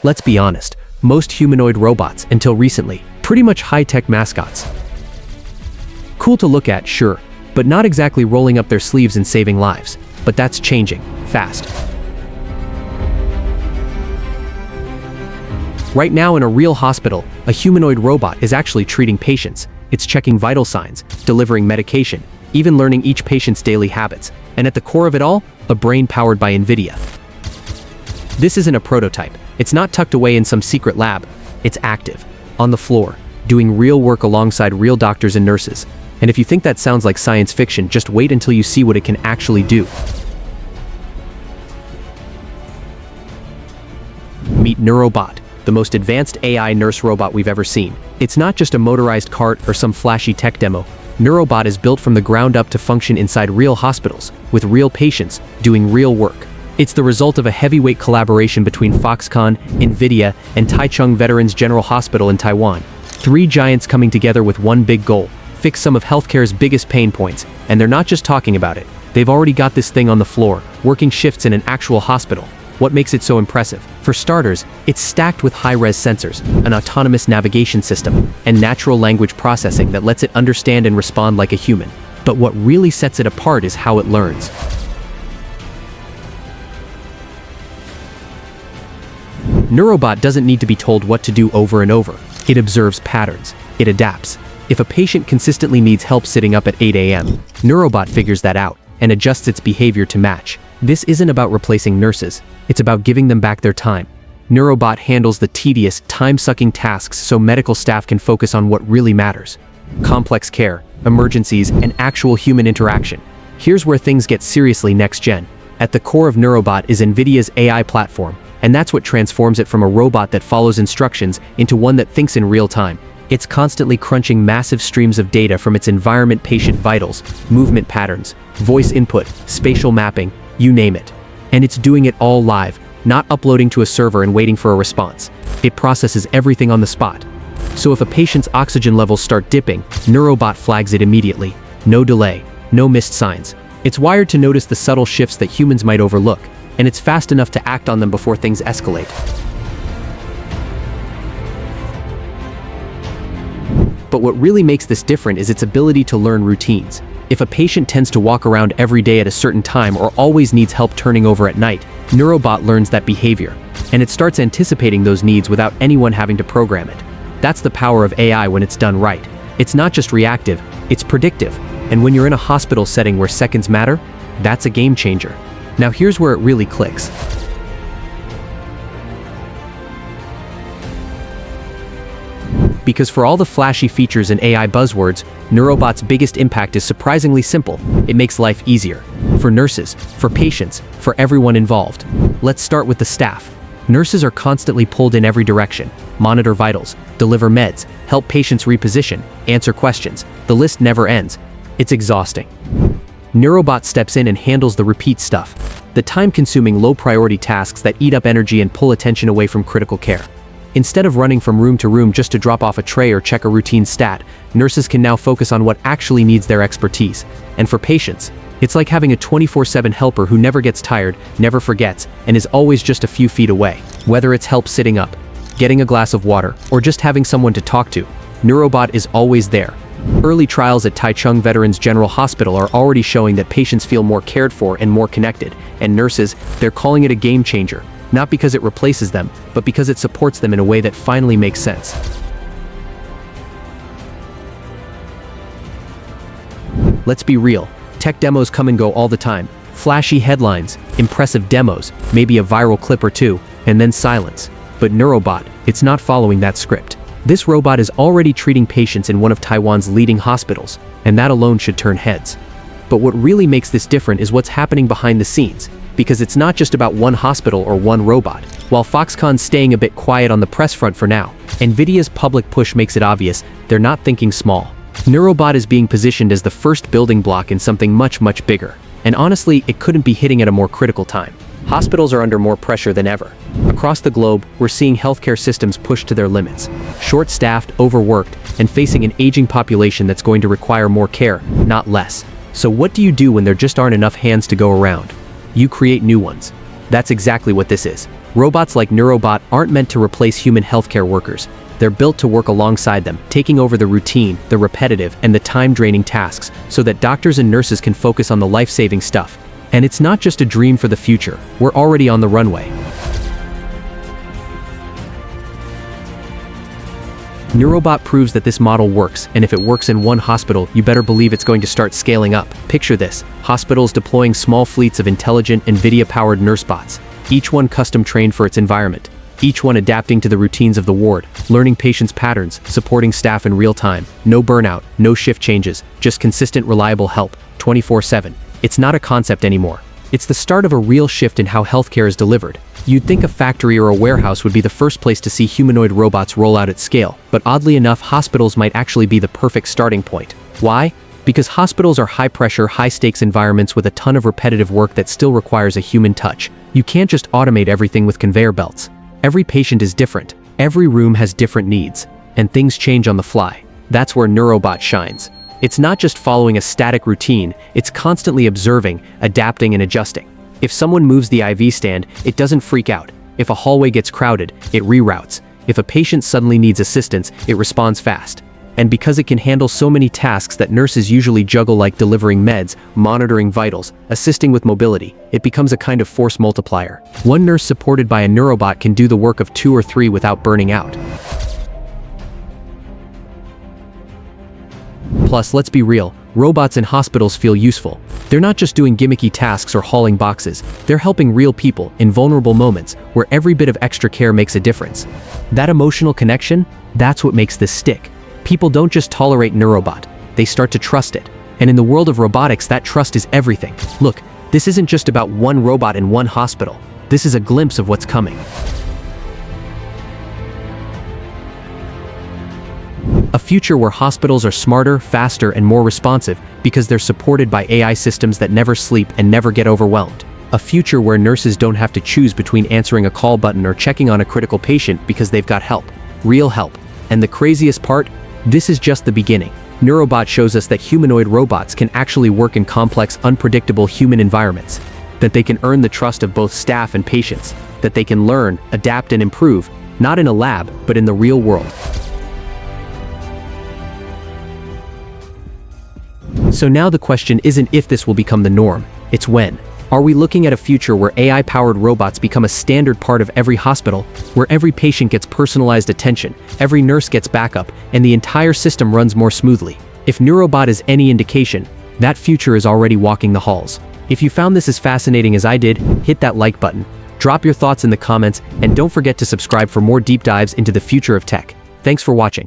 Let's be honest, most humanoid robots, until recently, pretty much high-tech mascots. Cool to look at, sure, but not exactly rolling up their sleeves and saving lives. But that's changing, fast. Right now in a real hospital, a humanoid robot is actually treating patients. It's checking vital signs, delivering medication, even learning each patient's daily habits. And at the core of it all, a brain powered by NVIDIA. This isn't a prototype. It's not tucked away in some secret lab. It's active, on the floor, doing real work alongside real doctors and nurses. And if you think that sounds like science fiction, just wait until you see what it can actually do. Meet NuraBot, the most advanced AI nurse robot we've ever seen. It's not just a motorized cart or some flashy tech demo. NuraBot is built from the ground up to function inside real hospitals, with real patients, doing real work. It's the result of a heavyweight collaboration between Foxconn, NVIDIA, and Taichung Veterans General Hospital in Taiwan. Three giants coming together with one big goal: fix some of healthcare's biggest pain points. And they're not just talking about it. They've already got this thing on the floor, working shifts in an actual hospital. What makes it so impressive? For starters, it's stacked with high-res sensors, an autonomous navigation system, and natural language processing that lets it understand and respond like a human. But what really sets it apart is how it learns. NuraBot doesn't need to be told what to do over and over. It observes patterns. It adapts. If a patient consistently needs help sitting up at 8 a.m., NuraBot figures that out and adjusts its behavior to match. This isn't about replacing nurses. It's about giving them back their time. NuraBot handles the tedious, time-sucking tasks so medical staff can focus on what really matters: complex care, emergencies, and actual human interaction. Here's where things get seriously next-gen. At the core of NuraBot is NVIDIA's AI platform, and that's what transforms it from a robot that follows instructions into one that thinks in real time. It's constantly crunching massive streams of data from its environment: patient vitals, movement patterns, voice input, spatial mapping, you name it. And it's doing it all live, not uploading to a server and waiting for a response. It processes everything on the spot. So if a patient's oxygen levels start dipping, NuraBot flags it immediately. No delay, no missed signs. It's wired to notice the subtle shifts that humans might overlook, and it's fast enough to act on them before things escalate. But what really makes this different is its ability to learn routines. If a patient tends to walk around every day at a certain time or always needs help turning over at night, NuraBot learns that behavior, and it starts anticipating those needs without anyone having to program it. That's the power of AI when it's done right. It's not just reactive, it's predictive. And when you're in a hospital setting where seconds matter, that's a game changer. Now here's where it really clicks. Because for all the flashy features and AI buzzwords, NuraBot's biggest impact is surprisingly simple. It makes life easier. For nurses, for patients, for everyone involved. Let's start with the staff. Nurses are constantly pulled in every direction: monitor vitals, deliver meds, help patients reposition, answer questions. The list never ends. It's exhausting. NuraBot steps in and handles the repeat stuff. The time-consuming, low-priority tasks that eat up energy and pull attention away from critical care. Instead of running from room to room just to drop off a tray or check a routine stat, nurses can now focus on what actually needs their expertise. And for patients, it's like having a 24/7 helper who never gets tired, never forgets, and is always just a few feet away. Whether it's help sitting up, getting a glass of water, or just having someone to talk to, NuraBot is always there. Early trials at Taichung Veterans General Hospital are already showing that patients feel more cared for and more connected, and nurses, they're calling it a game changer. Not because it replaces them, but because it supports them in a way that finally makes sense. Let's be real, tech demos come and go all the time. Flashy headlines, impressive demos, maybe a viral clip or two, and then silence. But NuraBot, it's not following that script. This robot is already treating patients in one of Taiwan's leading hospitals, and that alone should turn heads. But what really makes this different is what's happening behind the scenes, because it's not just about one hospital or one robot. While Foxconn's staying a bit quiet on the press front for now, NVIDIA's public push makes it obvious they're not thinking small. NuraBot is being positioned as the first building block in something much, much bigger. And honestly, it couldn't be hitting at a more critical time. Hospitals are under more pressure than ever. Across the globe, we're seeing healthcare systems pushed to their limits. Short-staffed, overworked, and facing an aging population that's going to require more care, not less. So what do you do when there just aren't enough hands to go around? You create new ones. That's exactly what this is. Robots like NuraBot aren't meant to replace human healthcare workers. They're built to work alongside them, taking over the routine, the repetitive, and the time-draining tasks so that doctors and nurses can focus on the life-saving stuff. And it's not just a dream for the future, we're already on the runway. NuraBot proves that this model works, and if it works in one hospital, you better believe it's going to start scaling up. Picture this: hospitals deploying small fleets of intelligent, NVIDIA-powered nurse bots, each one custom-trained for its environment, each one adapting to the routines of the ward, learning patients' patterns, supporting staff in real time. No burnout, no shift changes, just consistent, reliable help, 24/7. It's not a concept anymore. It's the start of a real shift in how healthcare is delivered. You'd think a factory or a warehouse would be the first place to see humanoid robots roll out at scale, but oddly enough, hospitals might actually be the perfect starting point. Why? Because hospitals are high-pressure, high-stakes environments with a ton of repetitive work that still requires a human touch. You can't just automate everything with conveyor belts. Every patient is different, every room has different needs, and things change on the fly. That's where NuraBot shines. It's not just following a static routine, it's constantly observing, adapting, and adjusting. If someone moves the IV stand, it doesn't freak out. If a hallway gets crowded, it reroutes. If a patient suddenly needs assistance, it responds fast. And because it can handle so many tasks that nurses usually juggle, like delivering meds, monitoring vitals, assisting with mobility, it becomes a kind of force multiplier. One nurse supported by a NuraBot can do the work of 2 or 3 without burning out. Plus, let's be real, robots in hospitals feel useful. They're not just doing gimmicky tasks or hauling boxes, they're helping real people in vulnerable moments where every bit of extra care makes a difference. That emotional connection, that's what makes this stick. People don't just tolerate NuraBot, they start to trust it. And in the world of robotics, that trust is everything. Look, this isn't just about one robot in one hospital. This is a glimpse of what's coming. A future where hospitals are smarter, faster, and more responsive because they're supported by AI systems that never sleep and never get overwhelmed. A future where nurses don't have to choose between answering a call button or checking on a critical patient because they've got help. Real help. And the craziest part? This is just the beginning. NuraBot shows us that humanoid robots can actually work in complex, unpredictable human environments. That they can earn the trust of both staff and patients. That they can learn, adapt, and improve, not in a lab, but in the real world. So now the question isn't if this will become the norm, it's when. Are we looking at a future where AI-powered robots become a standard part of every hospital, where every patient gets personalized attention, every nurse gets backup, and the entire system runs more smoothly? If NuraBot is any indication, that future is already walking the halls. If you found this as fascinating as I did, hit that like button, drop your thoughts in the comments, and don't forget to subscribe for more deep dives into the future of tech. Thanks for watching.